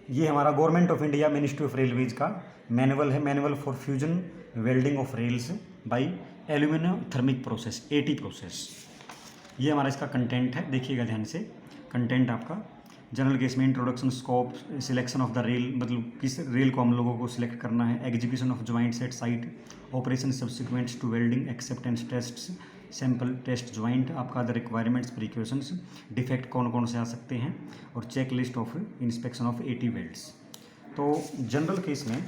ये हमारा government of India ministry of railways का मैनुअल है, manual for fusion welding of rails by aluminium thermic process, eighty process. ये हमारा इसका कंटेंट है, देखिएगा ध्यान से। कंटेंट आपका जनरल केस में introduction, scope, selection of the rail, मतलब किस रेल को हम लोगों को सिलेक्ट करना है, execution of joints at site, operation subsequents to welding, acceptance tests, sample test joint, आपका अदर रिक्वायरमेंट्स, प्रिकॉशंस, डिफेक्ट कौन कौन से आ सकते हैं, और check list of inspection of 80 welds. तो जनरल केस में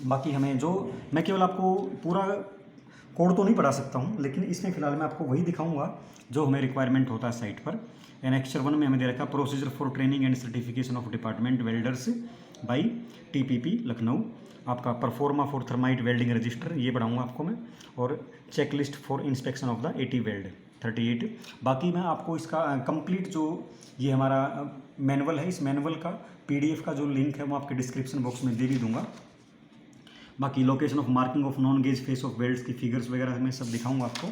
बाकी हमें जो, मैं केवल आपको पूरा कोड तो नहीं पढ़ा सकता हूँ, लेकिन इसमें फिलहाल मैं आपको वही दिखाऊंगा जो हमें रिक्वायरमेंट होता है साइट पर। एनेक्चर 1 में हमें दे रखा procedure for training and certification of department welders by TPP Lucknow, आपका proforma for thermit welding register, ये पढ़ाऊंगा आपको मैं, और check list for inspection of the 80 weld 38। बाकी मैं आपको इसका कंप्लीट जो ये हमारा मैनुअल है, इस मैनुअल का PDF का जो लिंक है वो आपके डिस्क्रिप्शन बॉक्स में दे भी दूंगा। बाकी location of marking of non gauge face of welds की फिगर्स वगैरह मैं सब दिखाऊंगा आपको।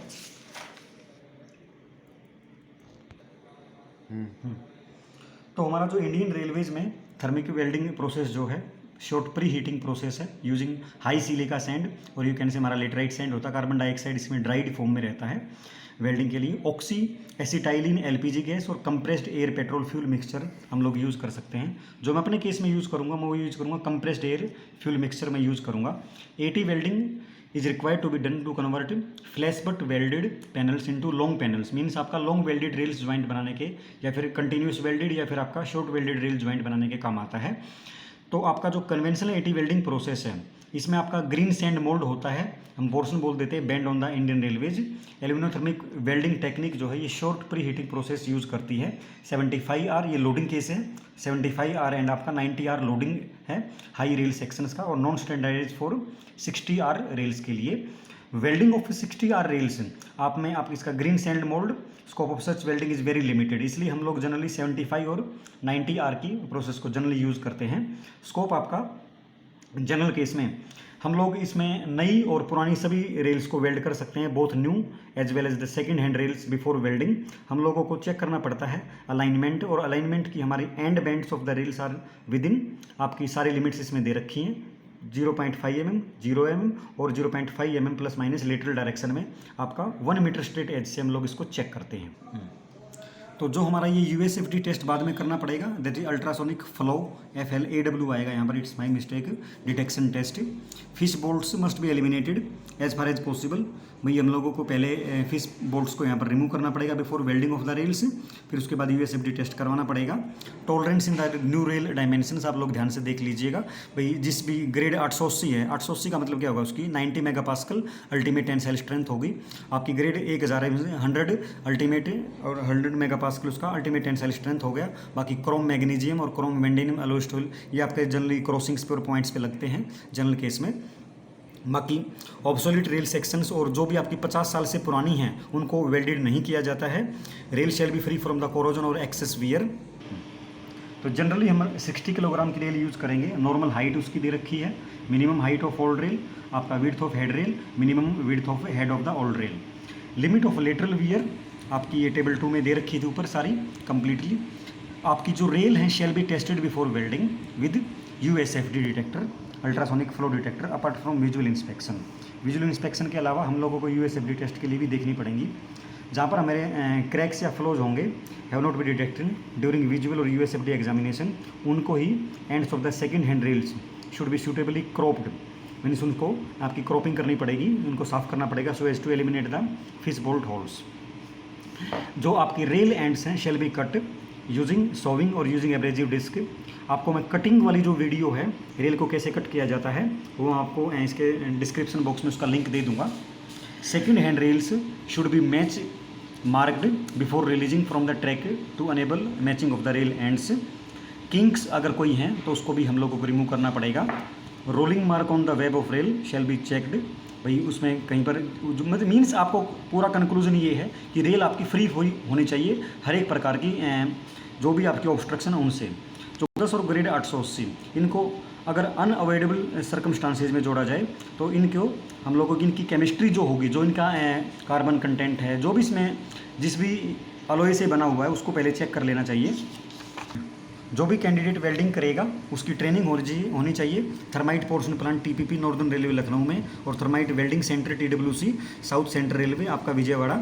तो हमारा जो इंडियन रेलवेज में थर्मिक वेल्डिंग प्रोसेस जो है, शॉर्ट प्री हीटिंग प्रोसेस है यूजिंग हाई सिलिका सैंड, और यू कैन से हमारा लेटराइट सैंड होता है, कार्बन डाइऑक्साइड इसमें ड्राइड फॉर्म में रहता है वेल्डिंग के लिए। ऑक्सी एसिटाइलिन LPG गैस और compressed air petrol fuel mixture हम लोग यूज़ कर सकते हैं। जो मैं अपने केस में यूज़ करूँगा मैं वो यूज़ करूँगा कंप्रेस्ड एयर फ्यूल मिक्सचर में यूज़ करूँगा। 80 welding is required to be done to convert flash butt welded panels into long panels, means आपका लॉन्ग वेल्डेड रेल्स ज्वाइंट बनाने के, या फिर कंटिन्यूस वेल्डेड, या फिर आपका शॉर्ट वेल्डेड रेल ज्वाइंट बनाने के काम आता है। तो आपका जो कन्वेंशनल 80 वेल्डिंग प्रोसेस है, इसमें आपका ग्रीन सैंड मोल्ड होता है, हम पोर्शन बोल देते हैं band on the Indian Railways. Aluminothermic welding technique जो है ये short pre heating process use करती है। 75R ये लोडिंग केस है, 75R एंड आपका 90R लोडिंग है हाई रेल सेक्शंस का, और non standardise for 60R rails के लिए। वेल्डिंग ऑफ 60R रेल्स आप में आप इसका green sand mould, scope of such welding is very limited, इसलिए हम लोग जनरली 75 और 90R की प्रोसेस को जनरली यूज़ करते हैं। स्कोप आपका जनरल केस में हम लोग इसमें नई और पुरानी सभी रेल्स को वेल्ड कर सकते हैं, both new as well as the second hand rails. Before welding हम लोगों को चेक करना पड़ता है अलाइनमेंट, और अलाइनमेंट की हमारी end bends of the rails are within, आपकी सारी लिमिट्स इसमें दे रखी हैं। 0.5 mm, 0 mm और 0.5 mm plus minus lateral direction में आपका 1 मीटर स्ट्रेट एज से हम लोग इसको चेक करते हैं। तो जो हमारा ये USFD टेस्ट बाद में करना पड़ेगा, that is ultrasonic flow, FLAW आएगा यहाँ पर, it's my mistake, detection test. Fish bolts must be eliminated as far as possible, भाई हम लोगों को पहले फिश बोल्ट्स को यहाँ पर रिमूव करना पड़ेगा before welding of the rails, फिर उसके बाद USFD टेस्ट करवाना पड़ेगा। Tolerance in the new rail dimensions आप लोग ध्यान से देख लीजिएगा, भाई जिस भी ग्रेड 880 है, 880 का मतलब क्या होगा, उसकी 90 मेगापास्कल अल्टीमेट टेंसाइल स्ट्रेंथ होगी। आपकी ग्रेड 1000 है, 100 अल्टीमेट और 100 मेगापास्कल उसका अल्टीमेट टेंसाइल स्ट्रेंथ हो गया। बाकी क्रोम मैग्नीशियम और क्रोम वेंडेनियम एलॉय स्टील ये आपके जनरली क्रॉसिंग्स पे और पॉइंट्स पे लगते हैं जनरल केस में। बाकी ऑब्सोल्यूट रेल सेक्शंस और जो भी आपकी 50 साल से पुरानी हैं उनको वेल्डेड नहीं किया जाता है। Rail shall be free from the corrosion और एक्सेस वियर। तो जनरली हम 60 किलोग्राम की रेल यूज़ करेंगे। नॉर्मल हाइट उसकी दे रखी है, minimum height of old rail, आपका width of head rail, minimum width of head of the old rail. Limit of lateral wear आपकी ये टेबल 2 में दे रखी थी ऊपर सारी कंप्लीटली। आपकी जो रेल है shall be tested before welding with USFD detector, ultrasonic flow detector, apart from visual inspection. Visual inspection के अलावा हम लोगों को USFD टेस्ट के लिए भी देखनी पड़ेंगी। जहाँ पर हमारे क्रैक्स या फ्लोज होंगे have not be detected during visual और USFD एग्जामिनेशन, उनको ही ends of the second hand rails should be suitably cropped, means उनको आपकी क्रॉपिंग करनी पड़ेगी, उनको साफ करना पड़ेगा, so as to eliminate the fish bolt holes. जो आपकी रेल एंड्स हैं shall be cut using sawing और यूजिंग एब्रेजिव डिस्क। आपको मैं कटिंग वाली जो वीडियो है रेल को कैसे कट किया जाता है वो आपको इसके डिस्क्रिप्शन बॉक्स में उसका लिंक दे दूंगा। Second hand rails should be match marked before releasing from the track to enable matching of the rail ends. Kinks अगर कोई हैं तो उसको भी हम लोगों को रिमूव करना पड़ेगा। Rolling mark on the web of rail shall be checked, भाई उसमें कहीं पर मतलब मीन्स आपको पूरा कंक्लूजन ये है कि रेल आपकी फ्री होनी चाहिए हर एक प्रकार की जो भी आपकी ऑब्स्ट्रक्शन है उनसे। 14 और ग्रेड 880 इनको अगर अनअवॉइडेबल सर्कमस्टांसेज में जोड़ा जाए तो इनको हम लोगों की इनकी केमिस्ट्री जो होगी, जो इनका कार्बन कंटेंट है, जो भी इसमें जिस भी अलॉय से बना हुआ है उसको पहले चेक कर लेना चाहिए। जो भी कैंडिडेट वेल्डिंग करेगा उसकी ट्रेनिंग होनी चाहिए thermit portion plant TPP northern railway Lucknow में, और thermit welding centre TWC south central railway आपका विजयवाड़ा।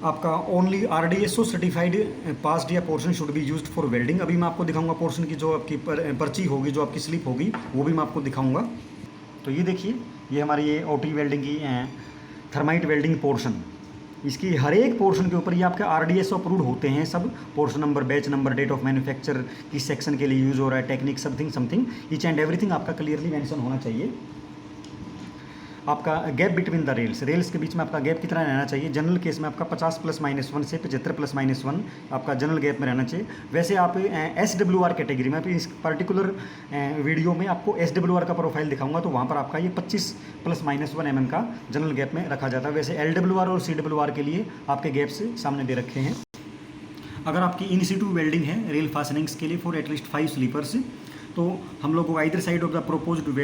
आपका ओनली आरडीएसओ सर्टिफाइड पास्ड या portion should be used for welding. अभी मैं आपको दिखाऊंगा पोर्शन की जो आपकी पर्ची होगी, जो आपकी स्लिप होगी, वो भी मैं आपको दिखाऊंगा। तो ये देखिए, ये हमारी ये ओटी वेल्डिंग की थर्माइट वेल्डिंग पोर्शन, इसकी हर एक पोर्शन के ऊपर ये आपके आरडीएसओ अप्रूव्ड होते हैं सब। Portion number, batch number, date of manufacture, किस सेक्शन के लिए यूज़ हो रहा है, technique, something each and everything आपका क्लियरली मेंशन होना चाहिए। आपका गैप बिटवीन द रेल्स के बीच में आपका गैप कितना रहना चाहिए। जनरल केस में आपका 50 ± 1 से 75 ± 1 आपका जनरल गैप में रहना चाहिए। वैसे आप SWR कैटेगरी में, आप इस पर्टिकुलर वीडियो में आपको SWR का प्रोफाइल दिखाऊंगा, तो वहाँ पर आपका ये 25 ± 1 mm का जनरल गैप में रखा जाता है। वैसे LWR और CWR के लिए आपके गैप्स सामने दे रखे हैं। अगर आपकी इन सिटू वेल्डिंग है रेल फास्टनिंग्स के लिए फॉर एटलीस्ट 5 स्लीपर्स, तो हम लोग को either side of the proposed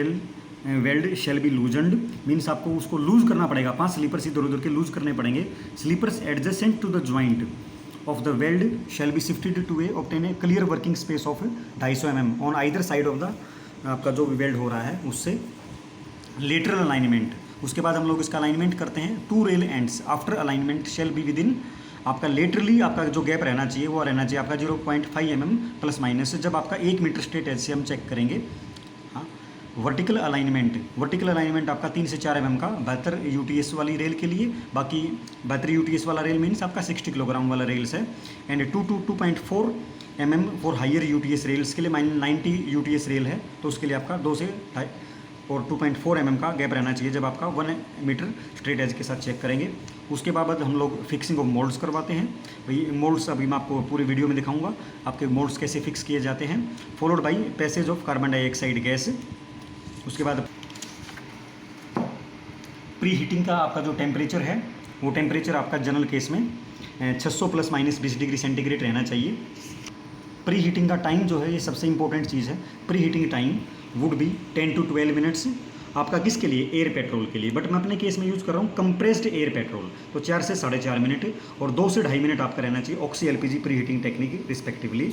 weld shall be loosened, means आपको उसको लूज करना पड़ेगा। 5 स्लीपर्स इधर उधर के लूज करने पड़ेंगे। Sleepers adjacent to the joint of the weld shall be shifted to obtain a clear working space of 250 mm on either side of the आपका जो भी वेल्ड हो रहा है उससे। लेटरल अलाइनमेंट, उसके बाद हम लोग इसका अलाइनमेंट करते हैं। 2 rail ends after alignment shall be with in, आपका लेटरली आपका जो गैप रहना चाहिए वो रहना चाहिए आपका 0.5 mm ±, जब आपका 1 मीटर स्ट्रेट एज से हम चेक करेंगे। वर्टिकल अलाइनमेंट आपका 3 से 4 mm का 72 UTS वाली रेल के लिए, बाकी 72 UTS वाला रेल मीन्स आपका 60 किलोग्राम वाला रेल्स है। And 2 to 2.4 mm for higher UTS rails के लिए, 90 UTS रेल है तो उसके लिए आपका 2 से 2.5 और 2.4 mm का गैप रहना चाहिए जब आपका 1 मीटर स्ट्रेट एज के साथ चेक करेंगे। उसके बाद हम लोग फिक्सिंग ऑफ मोल्ड्स करवाते हैं। भाई मोल्ड्स अभी मैं आपको पूरी वीडियो में दिखाऊंगा आपके मोल्ड्स कैसे फिक्स किए जाते हैं। Followed by passage of carbon dioxide gas. उसके बाद प्री हीटिंग का आपका जो टेम्परेचर है वो टेम्परेचर आपका जनरल केस में 600 ± 20 डिग्री सेंटीग्रेड रहना चाहिए। प्री हीटिंग का टाइम जो है ये सबसे इंपॉर्टेंट चीज़ है। Pre heating time would be 10 to 12 minutes आपका किसके लिए, एयर पेट्रोल के लिए, बट मैं अपने केस में यूज़ कर रहा हूँ कंप्रेस्ड एयर पेट्रोल, तो 4 से 4.5 मिनट, और 2 से 2.5 मिनट आपका रहना चाहिए oxy LPG pre heating technique respectively.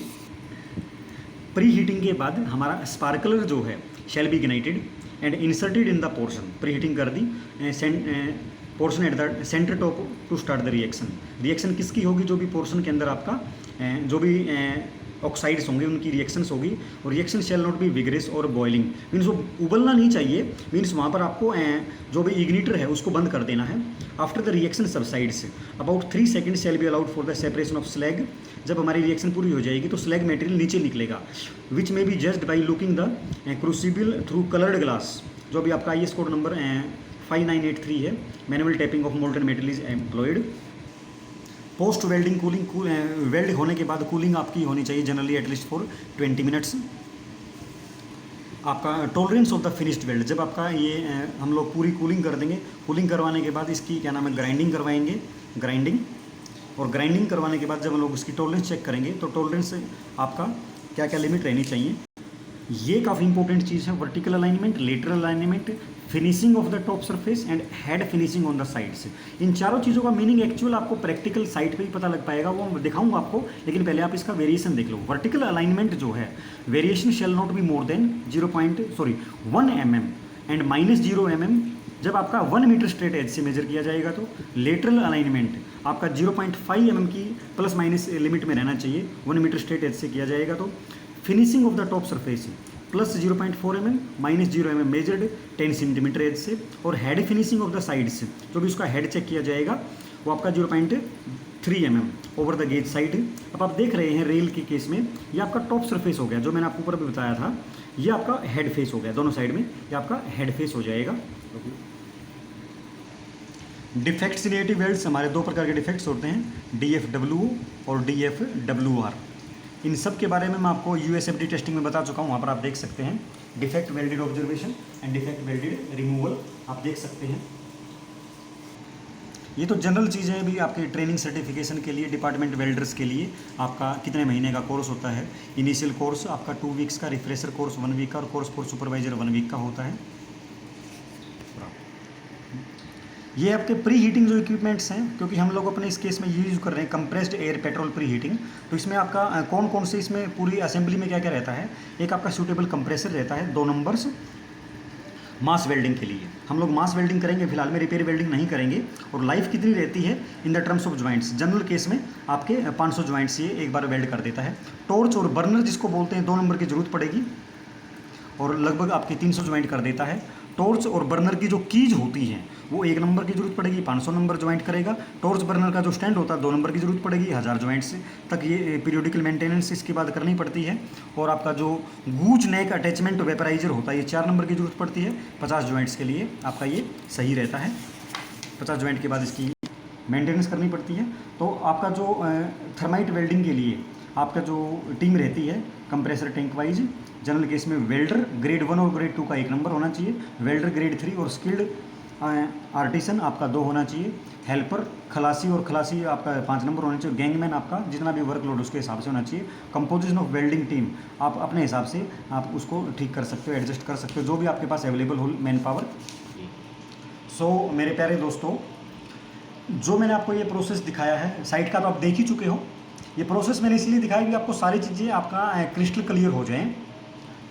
Pre heating के बाद हमारा स्पार्कलर जो है shall be ignited and inserted in the portion. Pre heating कर दी portion at the centre top to start the reaction किसकी होगी, जो भी पोर्शन के अंदर आपका जो भी ऑक्साइड्स होंगे उनकी रिएक्शंस होगी। और reaction shall not be vigorous और बॉइलिंग, मीन्स वो उबलना नहीं चाहिए, मीन्स वहाँ पर आपको जो भी इग्निटर है उसको बंद कर देना है। After the reaction subsides about 3 seconds shall be allowed for the separation of slag. जब हमारी रिएक्शन पूरी हो जाएगी तो स्लैग मटेरियल नीचे निकलेगा, विच में B judged by looking the crucible through coloured glass. जो भी आपका IS कोड नंबर 5983 है, manual tapping of molten metal is employed. Post welding cooling, weld होने के बाद कूलिंग आपकी होनी चाहिए जनरली एटलीस्ट फॉर 20 मिनट्स। आपका tolerance of the finished weld, जब आपका ये हम लोग पूरी कूलिंग कर देंगे, कूलिंग करवाने के बाद इसकी क्या नाम है ग्राइंडिंग करवाएंगे, और ग्राइंडिंग करवाने के बाद जब हम लोग इसकी टॉलरेंस चेक करेंगे तो टॉलरेंस आपका क्या क्या लिमिट रहनी चाहिए। ये काफ़ी इंपॉर्टेंट चीज़ है। Vertical alignment, lateral alignment, finishing of the top surface and head finishing on the sides. इन चारों चीज़ों का मीनिंग एक्चुअल आपको प्रैक्टिकल साइट पे ही पता लग पाएगा, वो दिखाऊंगा आपको, लेकिन पहले आप इसका वेरिएशन देख लो। वर्टिकल अलाइनमेंट जो है, variation shall not be more than 1 mm and -0 mm जब आपका 1 मीटर स्ट्रेट एज से मेजर किया जाएगा। तो लेटरल अलाइनमेंट आपका 0.5 mm की ± लिमिट में रहना चाहिए, 1 मीटर स्ट्रेट एज से किया जाएगा। तो finishing of the top surface +0.4 mm -0 mm measured 10 centimetre edge से, और head finishing of the sides जो भी उसका हेड चेक किया जाएगा वो आपका 0.3 mm over the gauge side. अब आप देख रहे हैं रेल के केस में ये आपका टॉप सरफेस हो गया, जो मैंने आपको ऊपर भी बताया था, ये आपका हेड फेस हो गया, दोनों साइड में ये आपका हेड फेस हो जाएगा। डिफेक्ट्स रिलेटिव वेल्ड्स, हमारे 2 प्रकार के डिफेक्ट्स होते हैं, DFWO और DFWR। इन सब के बारे में मैं आपको USFD टेस्टिंग में बता चुका हूँ, वहाँ पर आप देख सकते हैं। Defect welded observation and defect welded removal आप देख सकते हैं। ये तो जनरल चीज़ें भी आपके ट्रेनिंग सर्टिफिकेशन के लिए, डिपार्टमेंट वेल्डर्स के लिए आपका कितने महीने का कोर्स होता है। इनिशियल कोर्स आपका 2 वीक्स का, रिफ्रेशर कोर्स 1 वीक का, और कोर्स फॉर सुपरवाइजर 1 वीक का होता है। ये आपके प्री हीटिंग जो इक्विपमेंट्स हैं, क्योंकि हम लोग अपने इस केस में यूज़ कर रहे हैं compressed air petrol pre heating, तो इसमें आपका कौन कौन से इसमें पूरी असेंबली में क्या क्या रहता है। एक आपका सूटेबल कंप्रेसर रहता है, 2 नंबर्स मास वेल्डिंग के लिए। हम लोग मास वेल्डिंग करेंगे फिलहाल में, रिपेयर वेल्डिंग नहीं करेंगे। और लाइफ कितनी रहती है in the terms of joints, general case में आपके 500 ज्वाइंट्स ये एक बार वेल्ड कर देता है। टॉर्च और बर्नर जिसको बोलते हैं 2 नंबर की ज़रूरत पड़ेगी और लगभग आपकी 300 ज्वाइंट कर देता है। टॉर्च और बर्नर की जो कीज होती हैं वो 1 नंबर की जरूरत पड़ेगी, 500 नंबर ज्वाइंट करेगा। टॉर्च बर्नर का जो स्टैंड होता है 2 नंबर की जरूरत पड़ेगी, 1000 ज्वाइंट से तक ये पीरियोडिकल मेंटेनेंस इसके बाद करनी पड़ती है। और आपका जो गूज नेक अटैचमेंट वेपराइजर होता है ये 4 नंबर की जरूरत पड़ती है। 50 ज्वाइंट्स के लिए आपका ये सही रहता है। 50 ज्वाइंट के बाद इसकी मेंटेनेंस करनी पड़ती है। तो आपका जो थर्माइट वेल्डिंग के लिए आपका जो टीम रहती है compressor tank wise, general case में वेल्डर ग्रेड 1 और ग्रेड 2 का 1 नंबर होना चाहिए, वेल्डर ग्रेड 3 और स्किल्ड आर्टिसन आपका 2 होना चाहिए, हेल्पर खलासी और खलासी आपका 5 नंबर होना चाहिए, गैंगमैन आपका जितना भी वर्कलोड उसके हिसाब से होना चाहिए। कंपोजिशन ऑफ वेल्डिंग टीम आप अपने हिसाब से आप उसको ठीक कर सकते हो, एडजस्ट कर सकते हो, जो भी आपके पास अवेलेबल हो मैन पावर। सो मेरे प्यारे दोस्तों, जो मैंने आपको ये प्रोसेस दिखाया है साइट का तो आप देख ही चुके हो। ये प्रोसेस मैंने इसलिए दिखाया कि आपको सारी चीज़ें आपका क्रिस्टल क्लियर हो जाएं।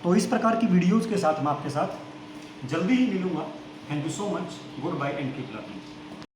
तो इस प्रकार की वीडियोज़ के साथ मैं आपके साथ जल्दी ही मिलूँगा। Thank you so much, goodbye and keep learning.